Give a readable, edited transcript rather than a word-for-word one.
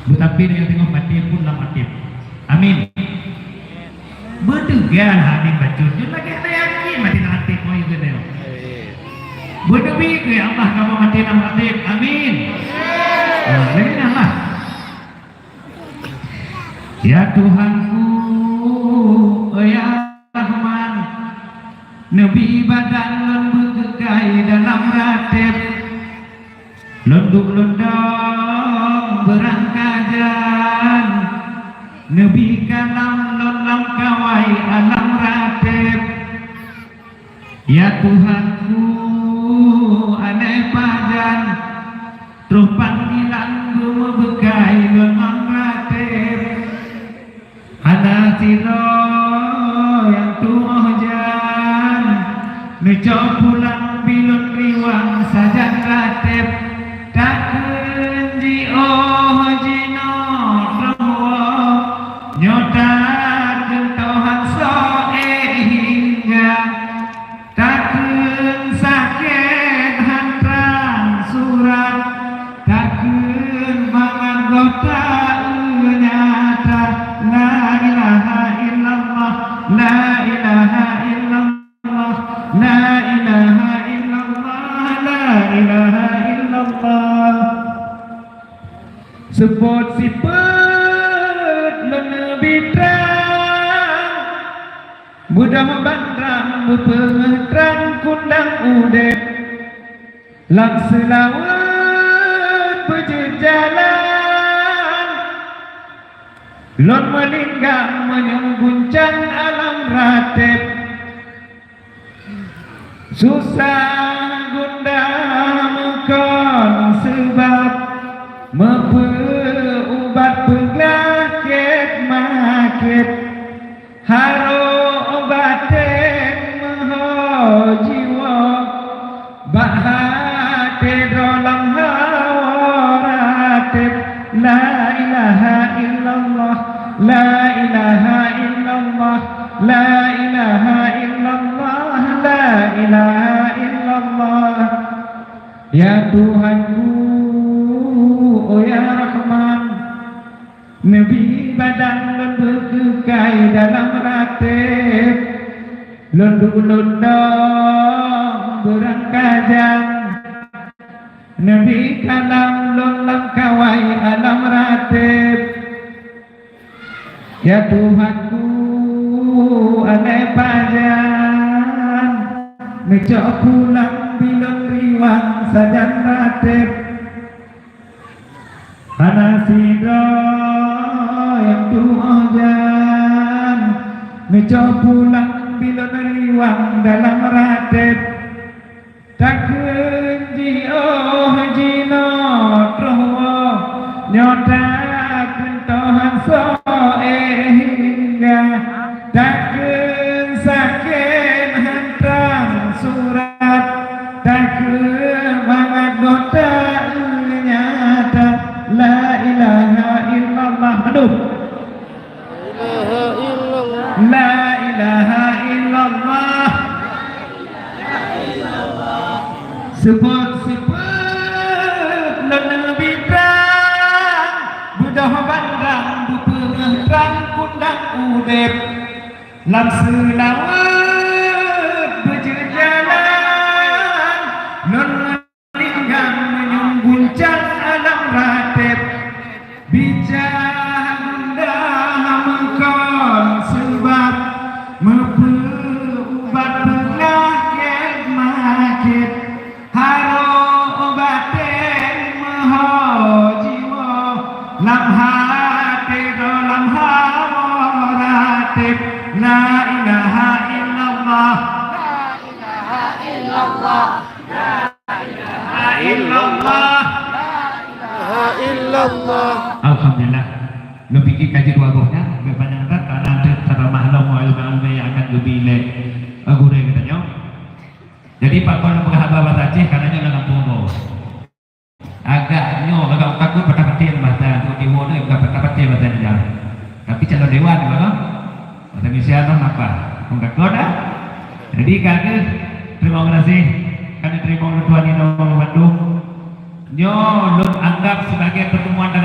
Tapi yang tengok mati pun lah mati. Amin. Berdegan hati bacun. Jun lagi ada yakin mati nak mati kau itu dia. Berdebi ke Allah kamu mati nak mati. Amin. Lagi Allah. Ya Tuhanku, ya Rahman, Nabi badan bergegai dalam ratib, lunduk-lundung berangkajan, Nabi kalam lolam kawai alam ratib. Ya Tuhanku, aneh pajan, terus panggilan gua begai dalam ratib. Ada siro yang tuh jan, ngejauh pulang bilun riwang saja ratib. Tak kenji jino rohwa nyotar gentohan soe hingga takkan sakit hantaran surat takkan mangan gota nyata. La ilaha illallah, la ilaha illallah, la ilaha illallah, la ilaha illallah. Sebut sifat lebih terang, mudah bandang berpengerang kundang udep, lang selawat berjalan, lon melinggang menyungguncang alam ratib, susah gundah mukon sebab memperubat penyakit makit, haro obaten maho jiwa, bahate dalam hawa ratib. La ilaha illallah, la ilaha illallah, la ilaha illallah, la ilaha illallah. Ya Tuhanku, oh ya Rahman, Nabi badan bergegai dalam ratib, lunduk-lundung berangkajang, Nabi kalam lolam kawai alam ratib. Ya Tuhanku, aneh pajan, ngejok pulang bilon riwang sajan ratib. Hanasido yang tuhan, ngejok pulang bilon riwang dalam ratib. Tak kenji jino rohwa nyotak kentohan soe hingga takkan sakit hantam surat takkan mangat gota nyata. La ilaha illallah. Aduh, la ilaha illallah. Sebut-sebut Nabi terang, budah bandang berpengerang kundang udep, lam selawat berjalan, non meninggang menyungguncang alam ratib, bicara mengkon sebab memperubat penyakit makit, haro obaten maho jiwa, lam hati dalam hawa ratib. La ilaha illallah, la ilaha illallah, la ilaha illallah, la ilaha illallah. Alhamdulillah, lebih kaji dua bohnya, berpanjang tak nanti cara mahlum ilmu yang akan lebih le gure katanya. Jadi Pak Kon berhabat Aceh karena dalam pulau agaknya agak takut pada petir bahasa untuk di mana enggak pada petir bahasa dia. Tapi calon dewan juga, bahasa Indonesia apa? Enggak ada. Jadi kakek terima kasih kami terima Tuhan yang Bandung. Nyo anggap sebagai pertemuan dengan